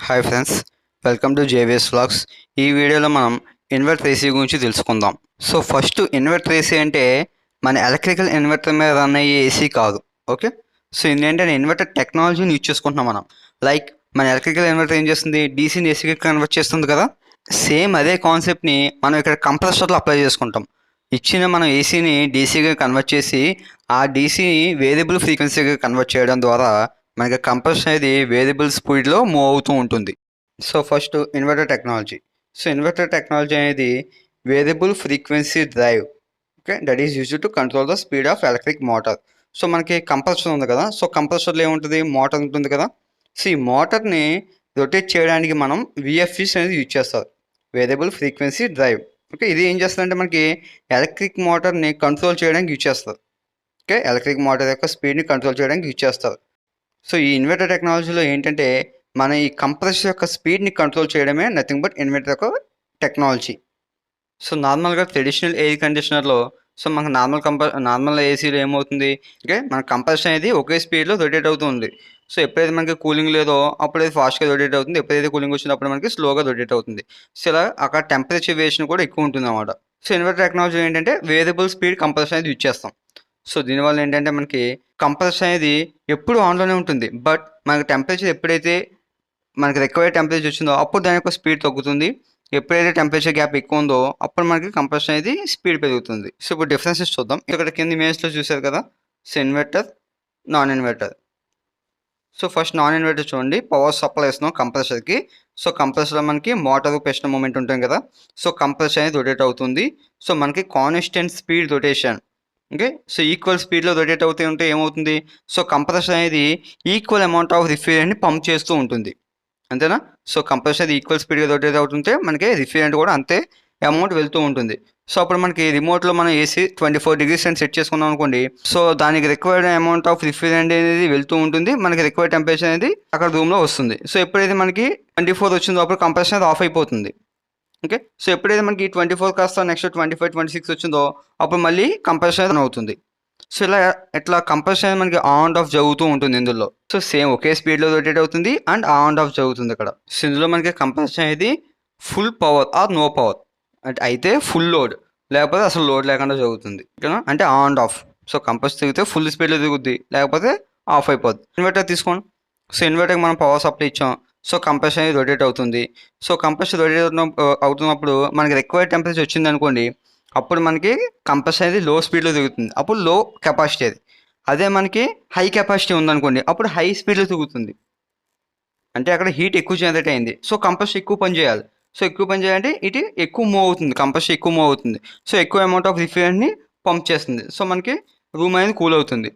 Hi friends, welcome to JVS vlogs. ఈ వీడియోలో మనం ఇన్వర్టర్ ఏసీ గురించి తెలుసుకుందాం. సో ఫస్ట్ ఇన్వర్టర్ ఏసీ అంటే మన ఎలక్ట్రికల్ ఇన్వర్టర్ మీద రన్ అయ్యే ఏసీ కాదు. ఓకే, సో ఏంటంటే ఇన్వర్టర్ టెక్నాలజీని యూజ్ చేసుకుంటున్నాం మనం. లైక్ మన ఎలక్ట్రికల్ ఇన్వర్టర్ ఏం చేస్తుంది, డీసీని ఏసీకి కన్వర్ట్ చేస్తుంది కదా. సేమ్ అదే కాన్సెప్ట్ని మనం ఇక్కడ కంప్రెసర్లో అప్లై చేసుకుంటాం. ఇచ్చిన మనం ఏసీని డీసీగా కన్వర్ట్ చేసి ఆ డీసీని వేరియబుల్ ఫ్రీక్వెన్సీగా కన్వర్ట్ చేయడం ద్వారా మనకి కంప్రెషన్ అనేది వేరియబుల్ స్పీడ్లో మూవ్ అవుతూ ఉంటుంది. So first inverter technology. So inverter technology అనేది variable frequency drive. Okay, that is used to control the speed of electric motor. So మనకి కంప్రెసర్ ఉంది కదా, సో కంప్రెసర్లో ఏముంటుంది, మోటార్ ఉంటుంది కదా. సో ఈ మోటార్ని రొటేట్ చేయడానికి మనం విఎఫ్ఈస్ అనేది యూజ్ చేస్తారు, వేరియబుల్ ఫ్రీక్వెన్సీ డ్రైవ్. ఓకే, ఇది ఏం చేస్తుందంటే మనకి ఎలక్ట్రిక్ మోటార్ని కంట్రోల్ చేయడానికి యూజ్ చేస్తారు. ఓకే, ఎలక్ట్రిక్ మోటార్ యొక్క స్పీడ్ని కంట్రోల్ చేయడానికి యూజ్ చేస్తారు. సో ఈ ఇన్వర్టర్ టెక్నాలజీలో ఏంటంటే మన ఈ కంప్రెసర్ యొక్క స్పీడ్ని కంట్రోల్ చేయడమే నథింగ్ బట్ ఇన్వర్టర్ యొక్క టెక్నాలజీ. సో నార్మల్గా ట్రెడిషనల్ ఎయిర్ కండిషనర్లో సో మనకు నార్మల్ ఏసీలో ఏమవుతుంది, ఓకే, మన కంప్రెసర్ అనేది ఒకే స్పీడ్లో రొటేట్ అవుతుంది. సో ఎప్పుడైతే మనకి కూలింగ్ లేదో అప్పుడైతే ఫాస్ట్గా రొటేట్ అవుతుంది, ఎప్పుడైతే కూలింగ్ వచ్చినప్పుడు మనకి స్లోగా రొటేట్ అవుతుంది. సో ఇలా అక్కడ టెంపరేచర్ వేరియేషన్ కూడా ఎక్కువ ఉంటుంది అన్నమాట. సో ఇన్వర్టర్ టెక్నాలజీ ఏంటంటే వేరియబుల్ స్పీడ్ కంప్రెసర్ అనేది యూజ్ చేస్తాం. సో దీనివల్ల ఏంటంటే మనకి కంప్రెసర్ అనేది ఎప్పుడు ఆన్లోనే ఉంటుంది, బట్ మనకి టెంపరేచర్ ఎప్పుడైతే మనకి రిక్వైర్డ్ టెంపరేచర్ వచ్చిందో అప్పుడు దాని యొక్క స్పీడ్ తగ్గుతుంది. ఎప్పుడైతే టెంపరేచర్ గ్యాప్ ఎక్కువ ఉందో అప్పుడు మనకి కంప్రెసర్ అనేది స్పీడ్ పెరుగుతుంది. సో ఇప్పుడు డిఫరెన్సెస్ చూద్దాం. ఇక్కడ కింద ఇమేజ్లో చూసారు కదా, so inverter, non inverter. So first non inverter చూడండి, పవర్ సప్లై ఇస్తున్నాం కంప్రెసర్కి. సో కంప్రెసర్లో మనకి మోటార్ పిస్టన్ మూమెంట్ ఉంటుంది కదా, సో కంప్రెసర్ అనేది రొటేట్ అవుతుంది. సో మనకి constant speed rotation. Okay, so equal స్పీడ్లో రొటేట్ అవుతూ ఉంటే ఏమవుతుంది, సో కంప్రెసర్ అనేది ఈక్వల్ అమౌంట్ ఆఫ్ రిఫ్రిజరెంట్ని పంప్ చేస్తూ ఉంటుంది, అంతేనా. సో కంప్రెసర్ ఈక్వల్ స్పీడ్గా రొటేట్ అవుతుంటే మనకి రిఫ్రిజరెంట్ కూడా అంతే అమౌంట్ వెళ్తూ ఉంటుంది. సో అప్పుడు మనకి రిమోట్లో మనం ఏసీ 24 degrees అని సెట్ చేసుకున్నాం అనుకోండి, సో దానికి రిక్వైర్డ్ అమౌంట్ ఆఫ్ రిఫ్రిజరెంట్ అనేది వెళ్తూ ఉంటుంది, మనకి రిక్వైర్డ్ టెంపరేచర్ అనేది అక్కడ రూమ్లో వస్తుంది. సో ఎప్పుడైతే మనకి 24 వచ్చిందో అప్పుడు కంప్రెసర్ అనేది ఆఫ్ అయిపోతుంది. ఓకే, సో ఎప్పుడైతే మనకి 24 కాస్త నెక్స్ట్ 25, 26 వచ్చిందో అప్పుడు మళ్ళీ కంప్రెసర్ అవుతుంది. సో ఇట్లా కంప్రెసర్ మనకి ఆన్ అండ్ ఆఫ్ జరుగుతూ ఉంటుంది ఇందులో. సో సేమ్ ఒకే స్పీడ్లో రొటేట్ అవుతుంది అండ్ ఆన్ అండ్ ఆఫ్ జరుగుతుంది ఇక్కడ. సో ఇందులో మనకి కంప్రెసర్ అనేది full power or no power అంటే అయితే ఫుల్ లోడ్, లేకపోతే అసలు లోడ్ లేకుండా జరుగుతుంది, ఓకేనా, అంటే on and of. So compressor తిరిగితే ఫుల్ స్పీడ్లో తిరుగుద్ది, లేకపోతే ఆఫ్ అయిపోద్ది. ఇన్వర్టర్ తీసుకోండి. సో ఇన్వర్టర్కి మనం పవర్ సప్లై ఇచ్చాం, సో కంప్రెసర్ అనేది రొటేట్ అవుతుంది. సో కంప్రెసర్ రొటేట్ అవుతున్నప్పుడు మనకి రిక్వైర్డ్ టెంపరేచర్ వచ్చింది అనుకోండి, అప్పుడు మనకి కంప్రెసర్ అనేది లో స్పీడ్లో తిరుగుతుంది, అప్పుడు లో కెపాసిటీ అది. అదే మనకి హై కెపాసిటీ ఉందనుకోండి అప్పుడు హై స్పీడ్లో తిరుగుతుంది, అంటే అక్కడ హీట్ ఎక్కువ జనరేట్ అయింది. సో కంప్రెసర్ ఎక్కువ పని చేయాలి. సో ఎక్కువ పని చేయాలంటే ఇటు ఎక్కువ మూవ్ అవుతుంది, కంప్రెసర్ ఎక్కువ మూవ్ అవుతుంది. సో ఎక్కువ అమౌంట్ ఆఫ్ రిఫ్రిజరెంట్ని పంప్ చేస్తుంది. సో మనకి రూమ్ అనేది కూల్ అవుతుంది.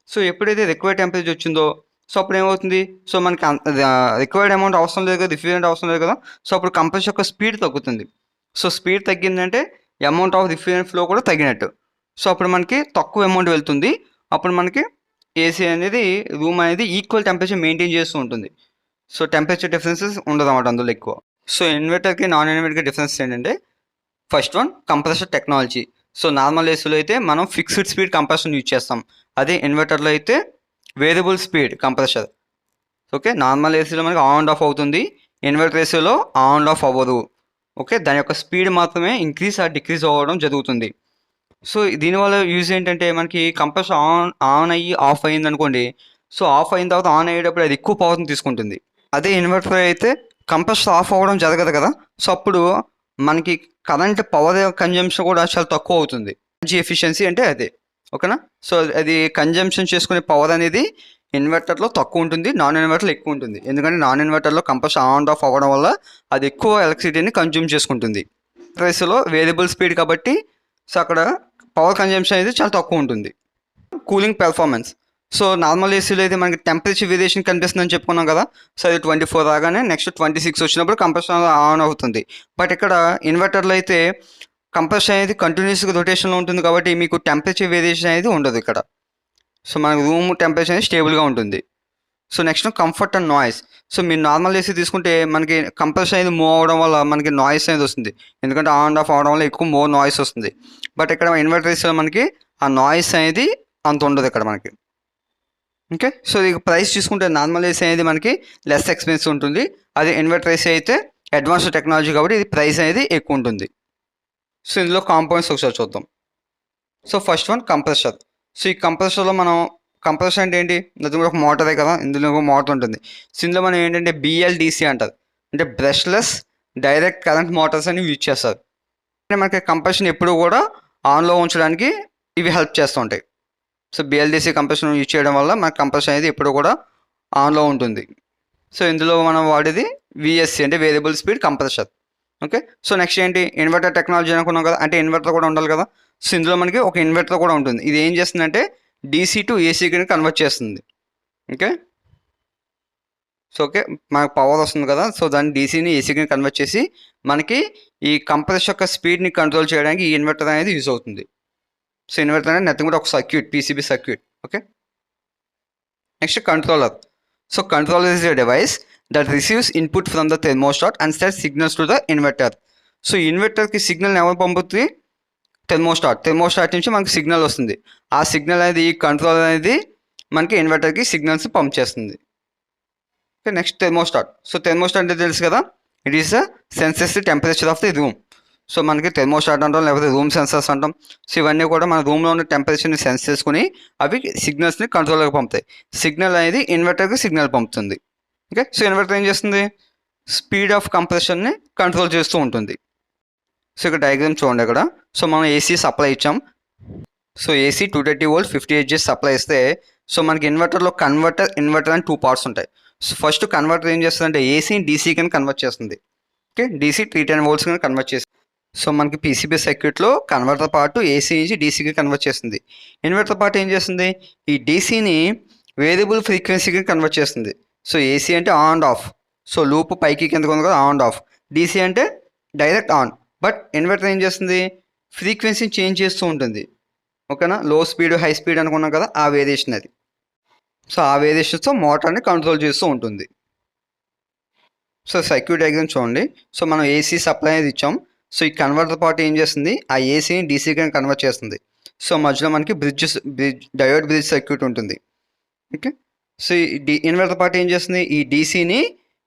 సో ఎప్పుడైతే రిక్వైర్డ్ టెంపరేచర్ వచ్చిందో సో అప్పుడు ఏమవుతుంది, సో మనకి రిక్వైర్డ్ అమౌంట్ అవసరం లేదు కదా, రిఫ్రిజరెంట్ అవసరం లేదు కదా, సో అప్పుడు కంప్రెసర్ యొక్క స్పీడ్ తగ్గుతుంది. సో స్పీడ్ తగ్గిందంటే అమౌంట్ ఆఫ్ రిఫ్రిజరెంట్ ఫ్లో కూడా తగ్గినట్టు. సో అప్పుడు మనకి తక్కువ అమౌంట్ వెళ్తుంది, అప్పుడు మనకి ఏసీ అనేది రూమ్ అనేది ఈక్వల్ టెంపరేచర్ మెయింటైన్ చేస్తూ ఉంటుంది. సో టెంపరేచర్ డిఫరెన్సెస్ ఉండదు అన్నమాట అందులో ఎక్కువ. సో ఇన్వర్టర్కి నాన్ ఇన్వర్టర్కి డిఫరెన్స్ ఏంటంటే first one compressor technology. So normal ఏసీలో అయితే మనం ఫిక్స్డ్ స్పీడ్ కంప్రెసర్ యూజ్ చేస్తాం, అదే ఇన్వర్టర్లో అయితే variable speed compressor. Okay, normal ఏసీలో మనకి ఆన్ అండ్ ఆఫ్ అవుతుంది, ఇన్వర్టర్ ఏసీలో ఆన్ అండ్ ఆఫ్ అవ్వదు. ఓకే, దాని యొక్క స్పీడ్ మాత్రమే ఇంక్రీజ్ ఆర్ డిక్రీజ్ అవ్వడం జరుగుతుంది. సో దీనివల్ల యూజ్ ఏంటంటే మనకి కంప్రెసర్ ఆన్ అయ్యి ఆఫ్ అయింది అనుకోండి, సో ఆఫ్ అయిన తర్వాత ఆన్ అయ్యేటప్పుడు అది ఎక్కువ పవర్ని తీసుకుంటుంది. అదే ఇన్వర్టర్ అయితే కంప్రెసర్ ఆఫ్ అవ్వడం జరగదు కదా, సో అప్పుడు మనకి కరెంట్ పవర్ కన్జంప్షన్ కూడా చాలా తక్కువ అవుతుంది. ఎనర్జీ ఎఫిషియన్సీ అంటే అదే, ఓకేనా. సో అది కన్జంప్షన్ చేసుకునే పవర్ అనేది ఇన్వర్టర్లో తక్కువ ఉంటుంది, నాన్ ఇన్వర్టర్లో ఎక్కువ ఉంటుంది. ఎందుకంటే నాన్ ఇన్వర్టర్లో కంప్రెసర్ ఆన్ అండ్ ఆఫ్ అవ్వడం వల్ల అది ఎక్కువ ఎలక్ట్రిసిటీని కన్జ్యూమ్ చేసుకుంటుంది. ప్రైస్లో వేరియబుల్ స్పీడ్ కాబట్టి సో అక్కడ పవర్ కన్జంప్షన్ అనేది చాలా తక్కువ ఉంటుంది. Cooling performance. సో నార్మల్ ఏసీలో అయితే మనకి టెంపరేచర్ వేరియేషన్ కనిపిస్తుందని చెప్పుకున్నాం కదా, సో అది 24 రాగానే నెక్స్ట్ 26 వచ్చినప్పుడు కంప్రెసర్ ఆన్ అవుతుంది. బట్ ఇక్కడ ఇన్వర్టర్లో అయితే కంప్రెసర్ అనేది కంటిన్యూస్గా రొటేషన్లో ఉంటుంది కాబట్టి మీకు టెంపరేచర్ వేరియేషన్ అనేది ఉండదు ఇక్కడ. సో మనకి రూమ్ టెంపరేచర్ అనేది స్టేబుల్గా ఉంటుంది. So next comfort and noise. So మీరు నార్మల్ ఏసీ తీసుకుంటే మనకి కంప్రెసర్ అనేది మూవ్ అవ్వడం వల్ల మనకి నాయిస్ అనేది వస్తుంది, ఎందుకంటే ఆన్ అండ్ ఆఫ్ అవడం వల్ల ఎక్కువ మోర్ నాయిస్ వస్తుంది. బట్ ఇక్కడ ఇన్వర్టర్ ఏసీలో మనకి ఆ నాయిస్ అనేది అంత ఉండదు ఇక్కడ మనకి. ఓకే, సో ఇక ప్రైస్ చూసుకుంటే నార్మల్ ఏసీ అనేది మనకి లెస్ ఎక్స్పెన్సివ్ ఉంటుంది, అది ఇన్వర్టర్ ఏసీ అయితే అడ్వాన్స్డ్ టెక్నాలజీ కాబట్టి ఇది ప్రైస్ అనేది ఎక్కువ ఉంటుంది. సో ఇందులో కాంపోనెంట్స్ ఒకసారి చూద్దాం. So first one compressor. So ఈ కంప్రెసర్లో మనం కంప్రెసర్ అంటే ఏంటి, అది కూడా ఒక మోటరే కదా, ఇందులో ఒక మోటార్ ఉంటుంది. సో ఇందులో మనం ఏంటంటే బిఎల్డిసి అంటారు, అంటే బ్రష్లెస్ డైరెక్ట్ కరెంట్ మోటార్స్ అని యూజ్ చేస్తారు. అంటే మనకి కంప్రెషన్ ఎప్పుడు కూడా ఆన్లో ఉంచడానికి ఇవి హెల్ప్ చేస్తూ ఉంటాయి. సో బిఎల్డిసి కంప్రెషన్ యూజ్ చేయడం వల్ల మనకి కంప్రెషన్ అనేది ఎప్పుడు కూడా ఆన్లో ఉంటుంది. సో ఇందులో మనం వాడేది విఎస్సి అంటే variable speed compressor. Okay, so next ఏంటి, ఇన్వర్టర్ టెక్నాలజీ అనుకున్నాం కదా, అంటే ఇన్వర్టర్ కూడా ఉండాలి కదా. సో ఇందులో మనకి ఒక ఇన్వర్టర్ కూడా ఉంటుంది. ఇది ఏం చేస్తుందంటే డీసీ టు ఏసీకి కన్వర్ట్ చేస్తుంది. ఓకే, సో ఓకే మనకు పవర్ వస్తుంది కదా, సో దాన్ని డీసీని ఏసీకి కన్వర్ట్ చేసి మనకి ఈ కంప్రెసర్ యొక్క స్పీడ్ని కంట్రోల్ చేయడానికి ఈ ఇన్వర్టర్ అనేది యూజ్ అవుతుంది. సో ఇన్వర్టర్ అనేది నథింగ్ కూడా ఒక circuit, PCB circuit. Okay, next controller. So controller is a device that receives input from the thermostat and sends signals to the inverter. So ఇన్వర్టర్కి signal ఎవరు పంపుతుంది, థెర్మోస్టాట్ నుంచి మనకి సిగ్నల్ వస్తుంది. ఆ సిగ్నల్ అనేది ఈ కంట్రోలర్ అనేది మనకి ఇన్వర్టర్కి సిగ్నల్స్ పంప్ చేస్తుంది. Okay, next thermostat. So thermostat అంటే తెలుసు కదా, it is the senses the temperature of the room. So మనకి థెర్మోస్టాట్ అంటాం, లేకపోతే రూమ్ సెన్సర్స్ అంటాం. సో ఇవన్నీ కూడా మన రూమ్లో ఉన్న టెంపరేచర్ని సెన్స్ చేసుకుని అవి సిగ్నల్స్ని కంట్రోలర్కి పంపుతాయి. సిగ్నల్ అనేది ఇన్వర్టర్కి సిగ్నల్ పంపుతుంది. ఓకే, సో ఇన్వర్టర్ ఏం చేస్తుంది, స్పీడ్ ఆఫ్ కంప్రెషన్ని కంట్రోల్ చేస్తూ ఉంటుంది. సో ఇక్కడ డయాగ్రామ్ చూడండి ఇక్కడ. సో మనం ఏసీ సప్లై ఇచ్చాం. So AC 230 volt 50 hertz supply ఇస్తే, సో మనకి ఇన్వర్టర్లో ఇన్వర్టర్ అని 2 పార్ట్స్ ఉంటాయి. సో ఫస్ట్ కన్వర్టర్ ఏం చేస్తుందంటే ఏసీని డీసీ కింద కన్వర్ట్ చేస్తుంది. ఓకే, డీసీ 310 వోల్ట్స్ కింద కన్వర్ట్ చేస్తుంది. సో మనకి పీసీబీ సర్క్యూట్లో కన్వర్టర్ పార్ట్ ఏసీ నుంచి డీసీకి కన్వర్ట్ చేస్తుంది. ఇన్వర్టర్ పార్ట్ ఏం చేస్తుంది, ఈ డీసీని వేరియబుల్ ఫ్రీక్వెన్సీకి కన్వర్ట్ చేస్తుంది. సో ఏసీ అంటే on and of, so loop పైకి కిందకు ఉంది కదా, ఆన్ అండ్ ఆఫ్. డీసీ అంటే డైరెక్ట్ ఆన్. బట్ ఇన్వర్టర్ ఏం చేస్తుంది, ఫ్రీక్వెన్సీని చేంజ్ చేస్తూ ఉంటుంది. ఓకేనా, లో స్పీడ్ హై స్పీడ్ అనుకున్నాం కదా, ఆ వేరియేషన్ అది. సో ఆ వేరియేషన్స్తో మోటార్ని కంట్రోల్ చేస్తూ ఉంటుంది. సో సర్క్యూట్ డయాగ్రామ్ చూడండి. సో మనం ఏసీ సప్లై అనేది ఇచ్చాం. సో ఈ కన్వర్టర్ పార్ట్ ఏం చేస్తుంది, ఆ ఏసీని డీసీకి కన్వర్ట్ చేస్తుంది. సో మధ్యలో మనకి డయోడ్ బ్రిడ్జ్ సర్క్యూట్ ఉంటుంది. ఓకే, సో ఈ ఇన్వర్టర్ పార్ట్ ఏం చేస్తుంది, ఈ డీసీని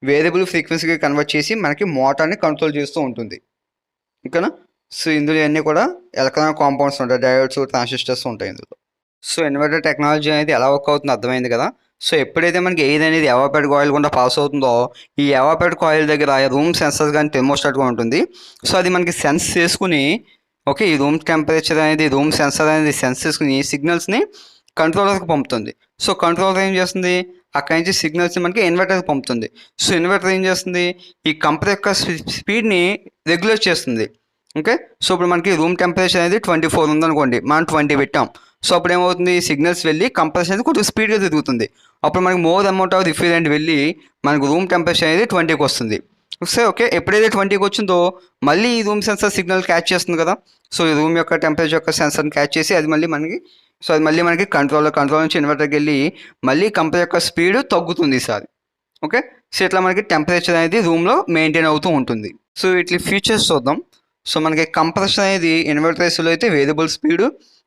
వేరియబుల్ ఫ్రీక్వెన్సీకి కన్వర్ట్ చేసి మనకి మోటార్ని కంట్రోల్ చేస్తూ ఉంటుంది. ఓకేనా, సో ఇందులో అన్నీ కూడా ఎలక్ట్రానిక్ కాంపౌండ్స్ ఉంటాయి, డయోడ్స్ ట్రాన్సిస్టర్స్ ఉంటాయి ఇందులో. సో ఇన్వర్టర్ టెక్నాలజీ అనేది ఎలా వర్క్ అవుతుందో అర్థమైంది కదా. సో ఎప్పుడైతే మనకి ఎయిర్ అనేది ఎవాపరేట్ కాయిల్ గుండా పాస్ అవుతుందో, ఈ ఎవాపరేట్ కాయిల్ దగ్గర రూమ్ సెన్సర్ కానీ థెర్మోస్టాట్ కూడా ఉంటుంది. సో అది మనకి సెన్స్ చేసుకుని, ఓకే, ఈ రూమ్ టెంపరేచర్ అనేది రూమ్ సెన్సర్ అనేది సెన్స్ చేసుకుని సిగ్నల్స్ని కంట్రోలర్కి పంపుతుంది. సో కంట్రోలర్ ఏం చేస్తుంది, అక్కడి నుంచి సిగ్నల్స్ని మనకి ఇన్వర్టర్కి పంపుతుంది. సో ఇన్వర్టర్ ఏం చేస్తుంది, ఈ కంపెనీ యొక్క స్పీడ్ని రెగ్యులేట్ చేస్తుంది. ఓకే, సో ఇప్పుడు మనకి రూమ్ టెంపరేచర్ అనేది 24 ఉందనుకోండి, మనం 20 పెట్టాం. సో అప్పుడు ఏమవుతుంది, సిగ్నల్స్ వెళ్ళి కంప్రెషన్ అనేది కొంచెం స్పీడ్గా తిరుగుతుంది. అప్పుడు మనకి మోర్ అమౌంట్ ఆఫ్ రిఫ్రిజరెంట్ వెళ్ళి మనకు రూమ్ టెంపరేచర్ అనేది 20కి వస్తుంది. సో ఓకే, ఎప్పుడైతే 20కి వచ్చిందో మళ్ళీ ఈ రూమ్ సెన్సర్ సిగ్నల్ క్యాచ్ చేస్తుంది కదా. సో ఈ రూమ్ యొక్క టెంపరేచర్ యొక్క సెన్సర్ని క్యాచ్ చేసి అది మళ్ళీ మనకి కంట్రోల్ నుంచి ఇన్వర్టర్కి వెళ్ళి మళ్ళీ కంపెనీ యొక్క స్పీడ్ తగ్గుతుంది ఈసారి. ఓకే, సో ఇట్లా మనకి టెంపరేచర్ అనేది రూమ్లో మెయింటైన్ అవుతూ ఉంటుంది. సో ఇట్లా ఫీచర్స్ చూద్దాం. సో మనకి కంప్రెషన్ అనేది ఇన్వర్టర్ ఏసీలో అయితే వేరియబుల్ స్పీడ్,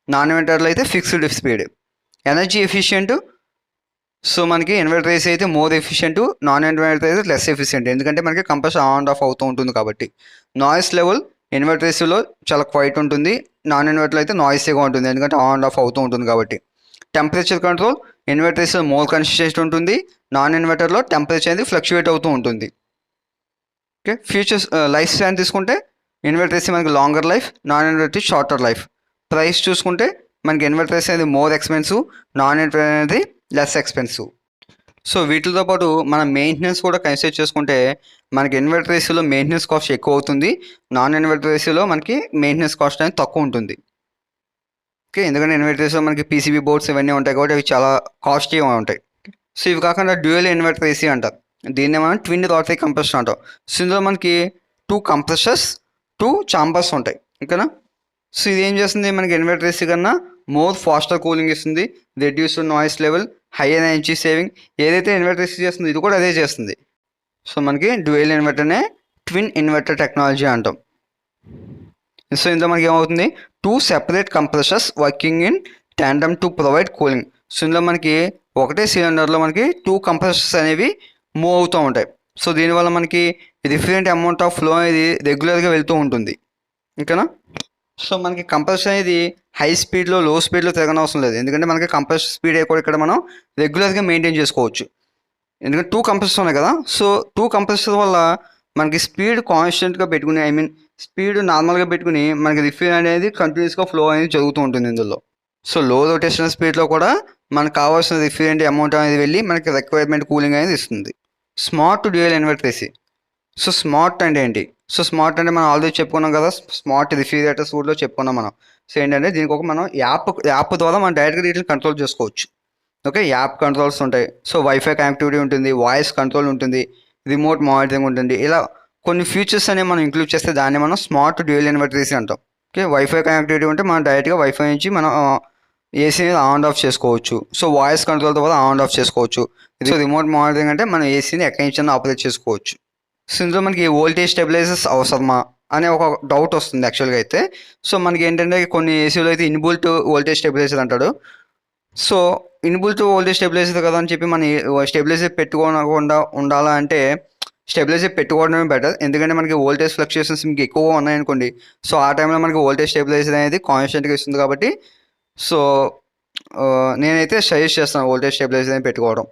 నాన్ ఇన్వర్టర్లో అయితే fixed speed. Energy efficient. So మనకి ఇన్వర్టర్ ఏసీ అయితే మోర్ ఎఫిషియెంట్, నాన్ ఇన్వర్టర్ అయితే లెస్ ఎఫిషియెంట్, ఎందుకంటే మనకి కంప్రెషన్ ఆన్ అండ్ ఆఫ్ అవుతూ ఉంటుంది కాబట్టి. నాయిస్ లెవెల్ ఇన్వర్టర్ ఏసీలో చాలా క్వైట్ ఉంటుంది, నాన్ ఇన్వర్టర్లో అయితే నాయిసీగా ఉంటుంది, ఎందుకంటే ఆన్ అండ్ ఆఫ్ అవుతూ ఉంటుంది కాబట్టి. టెంపరేచర్ కంట్రోల్ ఇన్వర్టర్ ఏసీలో మోర్ కన్సిస్టెంట్ ఉంటుంది, నాన్ ఇన్వర్టర్లో టెంపరేచర్ అనేది ఫ్లక్చువేట్ అవుతూ ఉంటుంది. ఓకే, ఫ్యూచర్స్ లైఫ్ స్పాన్ తీసుకుంటే ఇన్వర్టర్ ఏసీ మనకి longer life, non inverter shorter life. Price చూసుకుంటే మనకి ఇన్వర్టర్ ఏసీ అనేది మోర్ ఎక్స్పెన్సివ్, నాన్ ఇన్వర్టర్ అనేది లెస్ ఎక్స్పెన్సివ్. సో వీటితో పాటు మన మెయింటెనెన్స్ కూడా కన్సిడర్ చేసుకుంటే మనకి ఇన్వర్టర్ ఏసీలో మెయింటెనెన్స్ కాస్ట్ ఎక్కువ అవుతుంది, నాన్ ఇన్వర్టర్ ఏసీలో మనకి మెయింటెనెన్స్ కాస్ట్ అనేది తక్కువ ఉంటుంది. ఓకే, ఎందుకంటే ఇన్వర్టర్ ఏసీలో మనకి పీసీబీ బోర్డ్స్ ఇవన్నీ ఉంటాయి కాబట్టి అవి చాలా కాస్ట్లీగా ఉంటాయి. సో ఇవి కాకుండా డ్యూయల్ ఇన్వర్టర్ ఏసీ అంటారు, దీన్ని మనం ట్విన్ రోటరీ కంప్రెషన్ అంటాం. సో ఇందులో మనకి 2 కంప్రెసర్స్ 2 ఛాంబర్స్ ఉంటాయి. ఓకేనా, సో ఇది ఏం చేస్తుంది, మనకి ఇన్వర్టర్ ఏసీ కన్నా మోర్ ఫాస్టర్ కూలింగ్ ఇస్తుంది, reduced noise level, hire energy saving. ఏదైతే ఇన్వర్టర్ ఏసీ చేస్తుందో ఇది కూడా అదే చేస్తుంది. సో మనకి డ్యూయల్ ఇన్వర్టర్నే ట్విన్ ఇన్వర్టర్ టెక్నాలజీ అంటాం. సో ఇందులో మనకి ఏమవుతుంది, 2 separate compressors working in tandem to provide cooling. So ఇందులో మనకి ఒకటే సిలిండర్లో మనకి 2 కంప్రెసర్స్ అనేవి మూవ్ అవుతూ ఉంటాయి. సో దీనివల్ల మనకి డిఫరెంట్ అమౌంట్ ఆఫ్ ఫ్లో అనేది రెగ్యులర్గా వెళ్తూ ఉంటుంది. ఓకేనా? సో మనకి కంప్రెషన్ అనేది హై స్పీడ్లో లో స్పీడ్లో తిరగనవసరం లేదు. ఎందుకంటే మనకి కంప్రెషన్ స్పీడ్ కూడా ఇక్కడ మనం రెగ్యులర్గా మెయింటైన్ చేసుకోవచ్చు. ఎందుకంటే 2 కంప్రెసర్స్ ఉన్నాయి కదా! సో 2 కంప్రెసర్ వల్ల మనకి స్పీడ్ కాన్స్టెంట్‌గా పెట్టుకుని స్పీడ్ నార్మల్‌గా పెట్టుకుని మనకి రిఫిల్ అనేది కంటిన్యూస్‌గా ఫ్లో అనేది జరుగుతూ ఉంటుంది ఇందులో. సో లో రొటేషనల్ స్పీడ్లో కూడా మనకు కావాల్సిన రిఫ్రిజరెంట్ అమౌంట్ అనేది వెళ్ళి మనకి రిక్వైర్మెంట్ కూలింగ్ అనేది ఇస్తుంది. Smart dual inverter AC. So smart అంటే ఏంటి? సో స్మార్ట్ అంటే మనం ఆల్రెడీ చెప్పుకున్నాం కదా, స్మార్ట్ రిఫ్రిజిరేటర్స్ కూడా చెప్పుకున్నాం మనం. సో ఏంటంటే దీనికి ఒక మనం యాప్ ద్వారా మనం డైరెక్ట్గా వీటిని కంట్రోల్ చేసుకోవచ్చు. ఓకే, యాప్ కంట్రోల్స్ ఉంటాయి. సో వైఫై కనెక్టివిటీ ఉంటుంది, వాయిస్ కంట్రోల్ ఉంటుంది, రిమోట్ మానిటరింగ్ ఉంటుంది. ఇలా కొన్ని ఫీచర్స్ అనేవి మనం ఇంక్లూడ్ చేస్తే దాన్ని మనం స్మార్ట్ డ్యూయల్ ఇన్వర్టర్ ఏసీ అంటాం. ఓకే, వైఫై కనెక్టివిటీ ఉంటే మనం డైరెక్ట్గా వైఫై నుంచి మనం ఏసీ ఆన్ ఆఫ్ చేసుకోవచ్చు. సో వాయిస్ కంట్రోల్ ద్వారా ఆన్ ఆఫ్ చేసుకోవచ్చు. సో రిమోట్ మానిటరింగ్ అంటే మనం ఏసీని ఎక్కడి నుంచి ఆపరేట్ చేసుకోవచ్చు. సో ఇందులో మనకి వోల్టేజ్ స్టెబిలైజర్స్ అవసరమా అనే ఒక డౌట్ వస్తుంది యాక్చువల్గా అయితే. సో మనకి ఏంటంటే కొన్ని ఏసీలో అయితే ఇన్బుల్ట్ వోల్టేజ్ స్టెబిలైజర్ అంటాడు. సో ఇన్బుల్ట్ వోల్టేజ్ స్టెబిలైజర్ కదా అని చెప్పి మన స్టెబిలైజర్ పెట్టుకోకుండా ఉండాలా అంటే స్టెబిలైజర్ పెట్టుకోవడమే బెటర్. ఎందుకంటే మనకి వోల్టేజ్ ఫ్లక్చుయేషన్స్ మీకు ఎక్కువగా ఉన్నాయనుకోండి, సో ఆ టైంలో మనకి వోల్టేజ్ స్టెబిలైజర్ అనేది కాన్స్టెంట్గా ఇస్తుంది కాబట్టి సో నేనైతే సజెస్ట్ చేస్తాను వోల్టేజ్ స్టెబిలైజర్ అని పెట్టుకోవడం.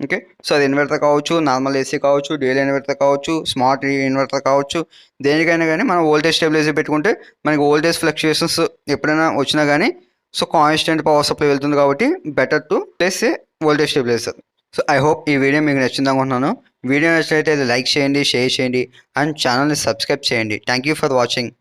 ఓకే, సో అది ఇన్వర్టర్ కావచ్చు, నార్మల్ ఏసీ కావచ్చు, డ్యూయల్ ఇన్వర్టర్ కావచ్చు, స్మార్ట్ ఇన్వర్టర్ కావచ్చు, దేనికైనా కానీ మనం వోల్టేజ్ స్టెబిలైజర్ పెట్టుకుంటే మనకి వోల్టేజ్ ఫ్లక్చుయేషన్స్ ఎప్పుడైనా వచ్చినా కానీ సో కాన్స్టెంట్ పవర్ సప్లై వెళ్తుంది కాబట్టి better to place A voltage stabiliser. So I hope ఈ వీడియో మీకు నచ్చింది అనుకుంటున్నాను. వీడియో నచ్చినట్లయితే లైక్ చేయండి, షేర్ చేయండి అండ్ ఛానల్ని సబ్స్క్రైబ్ చేయండి. Thank you for watching.